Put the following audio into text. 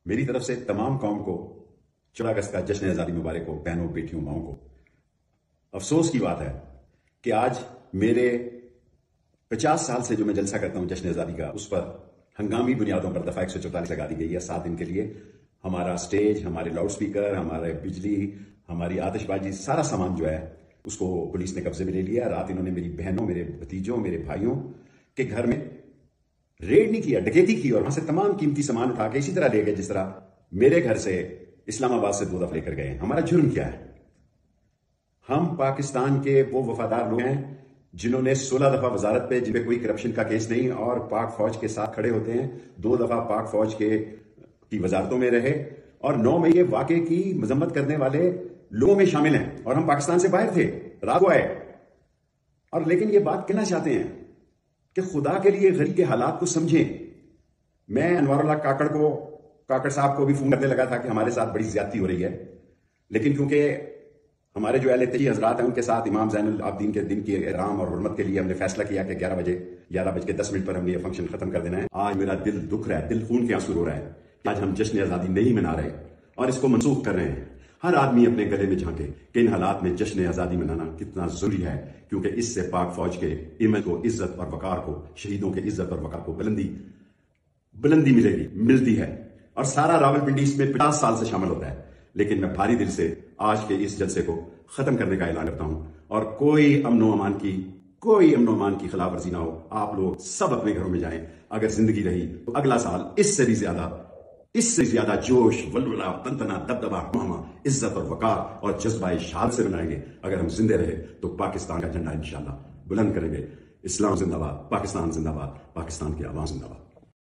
میری طرف سے تمام قوم کو 14 اگست کا جشن آزادی مبارک ہو، بہنوں، بیٹیوں، ماؤں کو۔ افسوس کی بات ہے کہ آج میرے 50 سال سے جو میں جلسہ کرتا ہوں جشن آزادی کا، اس پر ہنگامی بنیادوں پر دفعہ 144 لگا دی گئی ہے 7 دن کے لیے۔ ہمارا سٹیج، ہمارے لاؤڈ سپیکر، ہمارے بجلی، ہماری آتش بازی، سارا سامان جو ہے اس کو پولیس نے قبضے میں لے لیا۔ رات انہوں نے میری بہنوں، میرے بھتیجوں، میرے بھائیوں کے گھر میں ریڈ نہیں کیا، ڈکیتی کی، اور وہاں سے تمام قیمتی سامان اٹھا کے اسی طرح لے گئے جس طرح میرے گھر سے اسلام آباد سے 2 دفعہ لے کر گئے۔ ہمارا جرم کیا ہے؟ ہم پاکستان کے وہ وفادار لوگ ہیں جنہوں نے 16 دفعہ وزارت پہ، جن پہ کوئی کرپشن کا کیس نہیں، اور پاک فوج کے ساتھ کھڑے ہوتے ہیں۔ 2 دفعہ پاک فوج کی وزارتوں میں رہے، اور 9 میں یہ واقعے کی مذمت کرنے والے لوگوں میں شامل ہیں، اور ہم پاکستان سے باہر تھے، رات کو آئے۔ اور لیکن یہ بات کہنا چاہتے ہیں کہ خدا کے لیے غریب کے حالات کو سمجھیں۔ میں انوار اللہ کاکڑ صاحب کو بھی فون کرنے لگا تھا کہ ہمارے ساتھ بڑی زیادتی ہو رہی ہے، لیکن کیونکہ ہمارے جو اہل تشیع حضرات ہیں ان کے ساتھ امام زین العابدین کے دن کی احترام اور حرمت کے لیے ہم نے فیصلہ کیا کہ 11:10 پر ہم نے یہ فنکشن ختم کر دینا ہے۔ آج میرا دل دکھ رہا ہے، دل خون کے آنسو رو رہا ہے کہ آج ہم جشن آزادی نہیں منا رہے اور اس کو منسوخ کر رہے ہیں۔ ہر آدمی اپنے گلے میں جھانکے کہ ان حالات میں جشن آزادی منانا کتنا ضروری ہے، کیونکہ اس سے پاک فوج کے امیج کو، عزت اور وقار کو، شہیدوں کے عزت اور وقار کو بلندی ملتی ہے۔ اور سارا راولپنڈی اس میں 50 سال سے شامل ہوتا ہے۔ لیکن میں بھاری دل سے آج کے اس جلسے کو ختم کرنے کا اعلان کرتا ہوں، اور کوئی امن و امان کی خلاف ورزی نہ ہو۔ آپ لوگ سب اپنے گھروں میں جائیں۔ اگر زندگی رہی تو اگلا سال اس سے بھی زیادہ جوش، ولولہ، تنتنا، دبدبا، مہما، عزت اور وقار اور جذبہ شہادت سے منائیں گے۔ اگر ہم زندے رہے تو پاکستان کا جھنڈا انشاءاللہ بلند کریں گے۔ اسلام زندہ باد، پاکستان زندہ باد، پاکستان کی عوام زندہ باد۔